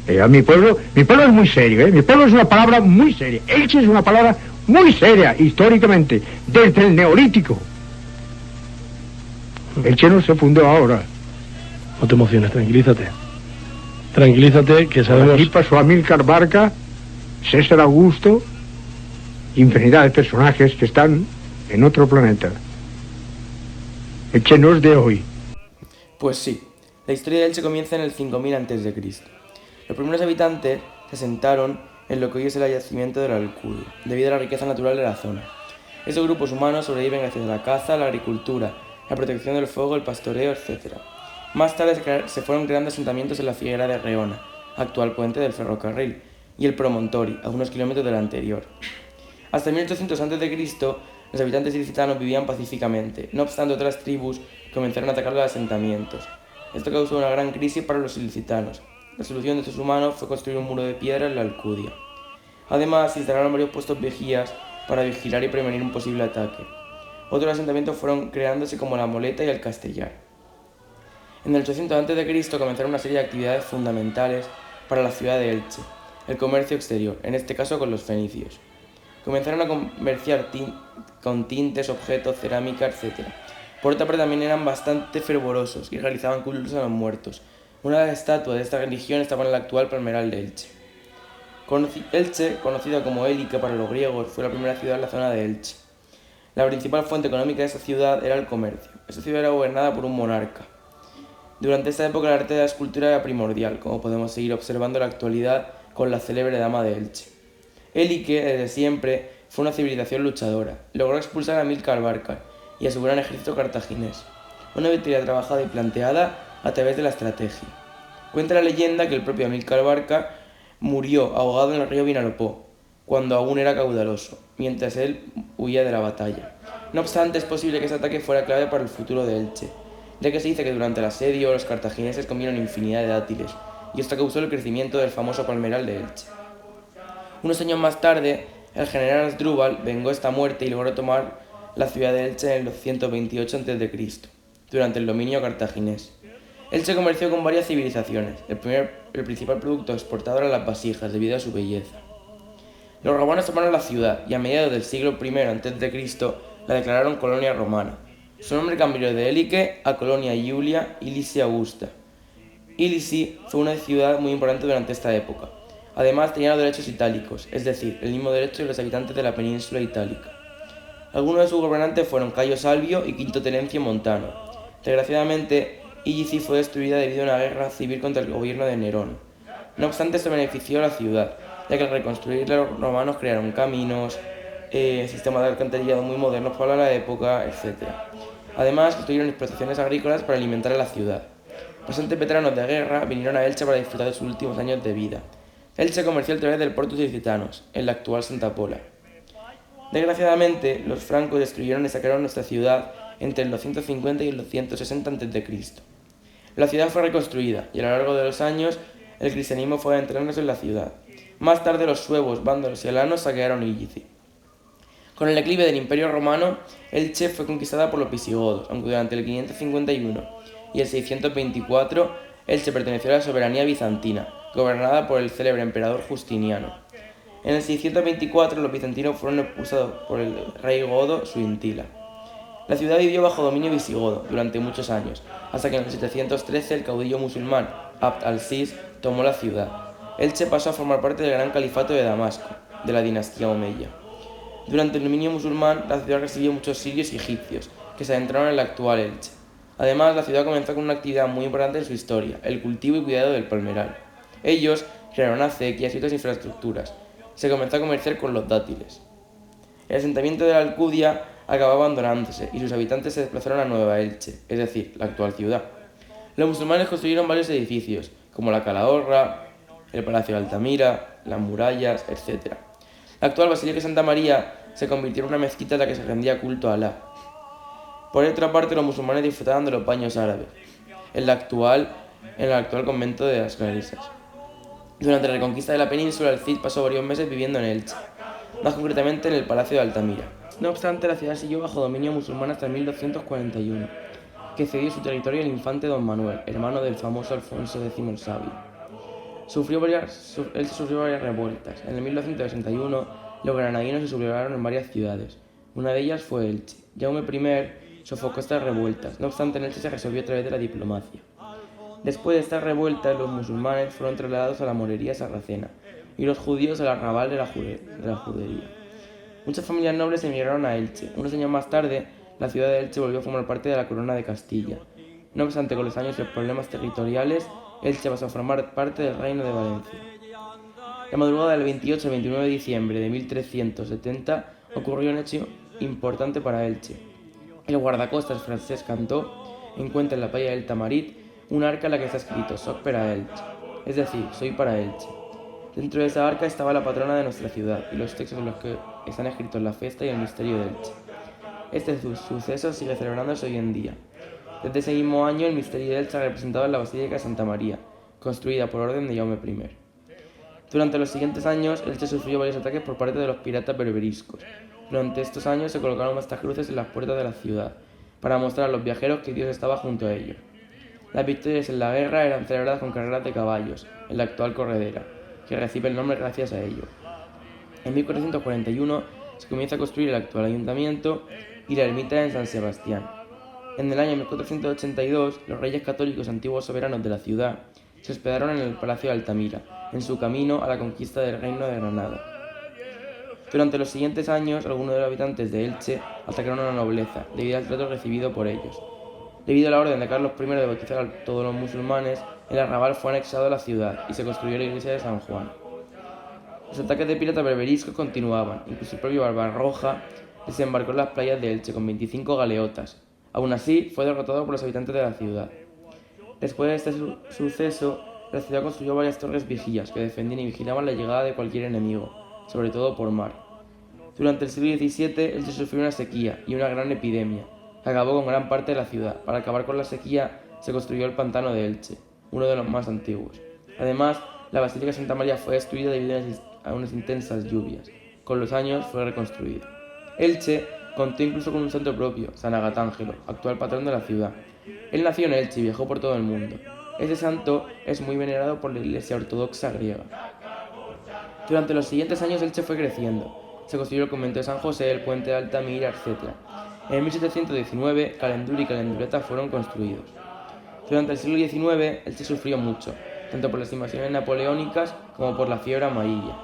A mi pueblo es muy serio, Mi pueblo es una palabra muy seria. Elche es una palabra muy seria, históricamente, desde el Neolítico. Elche no se fundó ahora. No te emociones, tranquilízate. Tranquilízate, que sabemos... Aquí pasó Amílcar Barca, César Augusto, infinidad de personajes que están en otro planeta. Elche no es de hoy. Pues sí, la historia de Elche comienza en el 5000 a.C. Los primeros habitantes se asentaron en lo que hoy es el yacimiento de la Alcudia, debido a la riqueza natural de la zona. Estos grupos humanos sobreviven gracias a la caza, la agricultura, la protección del fuego, el pastoreo, etc. Más tarde se fueron creando asentamientos en la Figuera de Reona, actual puente del ferrocarril, y el Promontori, a unos kilómetros del anterior. Hasta 1800 a.C., los habitantes ilicitanos vivían pacíficamente, no obstante otras tribus comenzaron a atacar los asentamientos. Esto causó una gran crisis para los ilicitanos. La solución de estos humanos fue construir un muro de piedra en la Alcudia. Además, se instalaron varios puestos vigías para vigilar y prevenir un posible ataque. Otros asentamientos fueron creándose como la Moleta y el Castellar. En el 800 a.C. comenzaron una serie de actividades fundamentales para la ciudad de Elche, el comercio exterior, en este caso con los fenicios. Comenzaron a comerciar con tintes, objetos, cerámica, etc. Por otra parte, también eran bastante fervorosos y realizaban cultos a los muertos. Una de las estatuas de esta religión estaba en el actual Palmeral de Elche. Elche, conocida como Élica para los griegos, fue la primera ciudad en la zona de Elche. La principal fuente económica de esa ciudad era el comercio. Esta ciudad era gobernada por un monarca. Durante esta época el arte de la escultura era primordial, como podemos seguir observando en la actualidad con la célebre Dama de Elche. Élique, desde siempre, fue una civilización luchadora. Logró expulsar a Amílcar Barca y a su gran ejército cartaginés. Una victoria trabajada y planteada a través de la estrategia. Cuenta la leyenda que el propio Amílcar Barca murió ahogado en el río Vinalopó, cuando aún era caudaloso, mientras él huía de la batalla. No obstante, es posible que ese ataque fuera clave para el futuro de Elche, ya que se dice que durante el asedio los cartagineses comieron infinidad de dátiles, y esto causó el crecimiento del famoso palmeral de Elche. Unos años más tarde, el general Asdrúbal vengó esta muerte y logró tomar la ciudad de Elche en el 228 a.C., durante el dominio cartaginés. Elche comerció con varias civilizaciones. El principal producto exportado eran las vasijas, debido a su belleza. Los romanos tomaron la ciudad y a mediados del siglo I a.C. la declararon colonia romana. Su nombre cambió de Élique a Colonia Iulia Ilici Augusta. Ilici fue una ciudad muy importante durante esta época. Además, tenía los derechos itálicos, es decir, el mismo derecho que los habitantes de la península itálica. Algunos de sus gobernantes fueron Cayo Salvio y Quinto Terencio Montano. Desgraciadamente, Ilici fue destruida debido a una guerra civil contra el gobierno de Nerón. No obstante, se benefició a la ciudad, ya que al reconstruirla los romanos crearon caminos, sistemas de alcantarillado muy modernos para la época, etc. Además, construyeron explotaciones agrícolas para alimentar a la ciudad. Bastantes veteranos de guerra vinieron a Elche para disfrutar de sus últimos años de vida. Elche comerció a través del Portus Ilicitanos, en la actual Santa Pola. Desgraciadamente, los francos destruyeron y saquearon nuestra ciudad entre el 250 y el 260 a.C. La ciudad fue reconstruida y a lo largo de los años el cristianismo fue adentrándose en la ciudad. Más tarde los suevos, vándalos y alanos saquearon Ilici. Con el declive del Imperio Romano, Elche fue conquistada por los visigodos, aunque durante el 551 y el 624 Elche perteneció a la soberanía bizantina, gobernada por el célebre emperador Justiniano. En el 624 los bizantinos fueron expulsados por el rey godo Suintila. La ciudad vivió bajo dominio visigodo durante muchos años, hasta que en el 713 el caudillo musulmán Abd al-Sis tomó la ciudad. Elche pasó a formar parte del gran califato de Damasco, de la dinastía omeya. Durante el dominio musulmán, la ciudad recibió muchos sirios y egipcios, que se adentraron en la actual Elche. Además, la ciudad comenzó con una actividad muy importante en su historia, el cultivo y cuidado del palmeral. Ellos crearon acequias y otras infraestructuras. Se comenzó a comerciar con los dátiles. El asentamiento de la Alcudia acabó abandonándose y sus habitantes se desplazaron a Nueva Elche, es decir, la actual ciudad. Los musulmanes construyeron varios edificios, como la Calahorra, el Palacio de Altamira, las murallas, etc. La actual Basílica de Santa María se convirtió en una mezquita en la que se rendía culto a Alá. Por otra parte, los musulmanes disfrutaban de los baños árabes, en el actual convento de las Clarisas. Durante la reconquista de la península, el Cid pasó varios meses viviendo en Elche, más concretamente en el Palacio de Altamira. No obstante, la ciudad siguió bajo dominio musulmán hasta 1241, que cedió su territorio al infante Don Manuel, hermano del famoso Alfonso X el Sabio. Elche sufrió varias revueltas. En el 1261, los granadinos se sublevaron en varias ciudades. Una de ellas fue Elche. Jaume I sofocó estas revueltas. No obstante, en Elche se resolvió a través de la diplomacia. Después de estas revueltas, los musulmanes fueron trasladados a la morería sarracena y los judíos al arrabal de la judería. Muchas familias nobles emigraron a Elche. Unos años más tarde, la ciudad de Elche volvió a formar parte de la corona de Castilla. No obstante, con los años y los problemas territoriales, Elche pasó a formar parte del reino de Valencia. La madrugada del 28 al 29 de diciembre de 1370 ocurrió un hecho importante para Elche. El guardacostas francés Cantó encuentra en la playa del Tamarit un arca en la que está escrito «Soc per a Elche», es decir, «Soy para Elche». Dentro de esa arca estaba la patrona de nuestra ciudad y los textos en los que están escritos la fiesta y el misterio de Elche. Este suceso sigue celebrándose hoy en día. Desde ese mismo año, el misterio de Elche se ha representado en la Basílica de Santa María, construida por orden de Jaume I. Durante los siguientes años, Elche sufrió varios ataques por parte de los piratas berberiscos. Durante estos años se colocaron estas cruces en las puertas de la ciudad, para mostrar a los viajeros que Dios estaba junto a ellos. Las victorias en la guerra eran celebradas con carreras de caballos, en la actual corredera, que recibe el nombre gracias a ello. En 1441 se comienza a construir el actual ayuntamiento y la ermita en San Sebastián. En el año 1482, los reyes católicos antiguos soberanos de la ciudad se hospedaron en el Palacio de Altamira, en su camino a la conquista del Reino de Granada. Durante los siguientes años, algunos de los habitantes de Elche atacaron a la nobleza, debido al trato recibido por ellos. Debido a la orden de Carlos I de bautizar a todos los musulmanes, el arrabal fue anexado a la ciudad y se construyó la iglesia de San Juan. Los ataques de piratas berberiscos continuaban, incluso el propio Barbarroja desembarcó en las playas de Elche con 25 galeotas. Aún así, fue derrotado por los habitantes de la ciudad. Después de este suceso, la ciudad construyó varias torres vigías que defendían y vigilaban la llegada de cualquier enemigo, sobre todo por mar. Durante el siglo XVII, Elche sufrió una sequía y una gran epidemia, que acabó con gran parte de la ciudad. Para acabar con la sequía, se construyó el pantano de Elche, uno de los más antiguos. Además, la Basílica de Santa María fue destruida debido a unas intensas lluvias. Con los años fue reconstruida. Elche contó incluso con un santo propio, San Agatángelo, actual patrón de la ciudad. Él nació en Elche y viajó por todo el mundo. Este santo es muy venerado por la Iglesia Ortodoxa griega. Durante los siguientes años Elche fue creciendo. Se construyó el convento de San José, el puente de Altamira, etc. En 1719, Calendur y Calendureta fueron construidos. Durante el siglo XIX, Elche sufrió mucho, tanto por las invasiones napoleónicas como por la fiebre amarilla.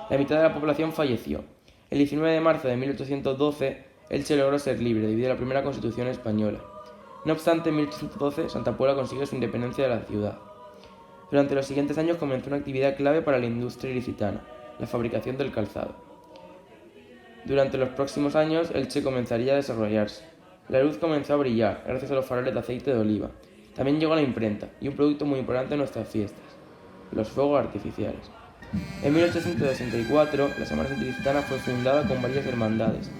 La mitad de la población falleció. El 19 de marzo de 1812, Elche logró ser libre debido a la primera Constitución española. No obstante, en 1812, Santa Pola consiguió su independencia de la ciudad. Durante los siguientes años comenzó una actividad clave para la industria ilicitana, la fabricación del calzado. Durante los próximos años, Elche comenzaría a desarrollarse. La luz comenzó a brillar gracias a los faroles de aceite de oliva. También llegó la imprenta y un producto muy importante en nuestras fiestas, los fuegos artificiales. En 1864, la Semana Santa Ilicitana fue fundada con varias hermandades.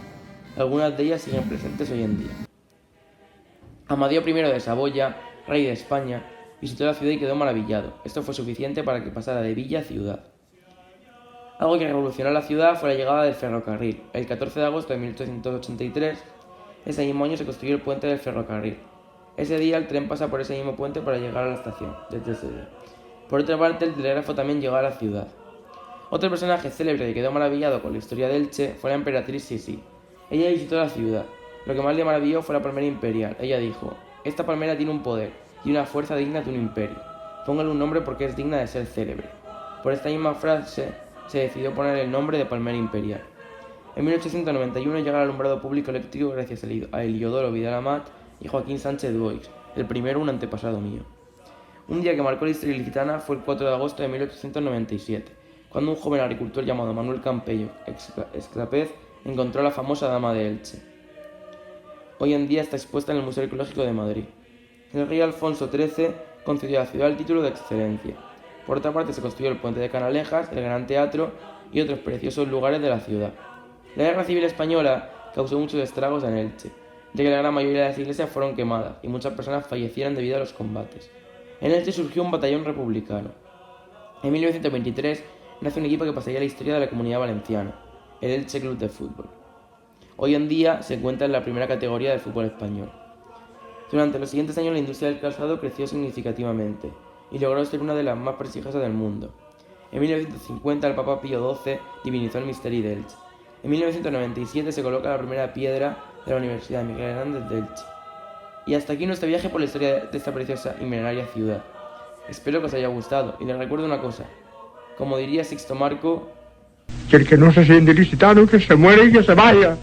Algunas de ellas siguen presentes hoy en día. Amadeo I de Saboya, rey de España, visitó la ciudad y quedó maravillado. Esto fue suficiente para que pasara de villa a ciudad. Algo que revolucionó la ciudad fue la llegada del ferrocarril. El 14 de agosto de 1883, ese mismo año se construyó el puente del ferrocarril. Ese día el tren pasa por ese mismo puente para llegar a la estación, desde ese día. Por otra parte, el telégrafo también llegó a la ciudad. Otro personaje célebre que quedó maravillado con la historia de Elche fue la emperatriz Sisi. Ella visitó la ciudad. Lo que más le maravilló fue la palmera imperial. Ella dijo: «Esta palmera tiene un poder y una fuerza digna de un imperio. Póngale un nombre porque es digna de ser célebre». Por esta misma frase se decidió poner el nombre de palmera imperial. En 1891 llega el alumbrado público eléctrico gracias a Heliodoro Vidal Amat y Joaquín Sánchez Boix, el primero un antepasado mío. Un día que marcó la historia ilicitana fue el 4 de agosto de 1897, cuando un joven agricultor llamado Manuel Campello Esclapez encontró a la famosa Dama de Elche. Hoy en día está expuesta en el Museo Arqueológico de Madrid. El rey Alfonso XIII concedió a la ciudad el título de excelencia. Por otra parte, se construyó el puente de Canalejas, el Gran Teatro y otros preciosos lugares de la ciudad. La Guerra Civil Española causó muchos estragos en Elche, ya que la gran mayoría de las iglesias fueron quemadas y muchas personas fallecieron debido a los combates. En Elche surgió un batallón republicano. En 1923 nace un equipo que pasaría a la historia de la Comunidad Valenciana, el Elche Club de Fútbol. Hoy en día se encuentra en la primera categoría del fútbol español. Durante los siguientes años la industria del calzado creció significativamente. y logró ser una de las más prestigiosas del mundo. En 1950 el Papa Pío XII divinizó el Misteri d'Elche. En 1997 se coloca la primera piedra de la Universidad Miguel Hernández de Elche. Y hasta aquí nuestro viaje por la historia de esta preciosa y milenaria ciudad. Espero que os haya gustado y les recuerdo una cosa. Como diría Sixto Marco, que el que no se siente licitano, que se muere y que se vaya.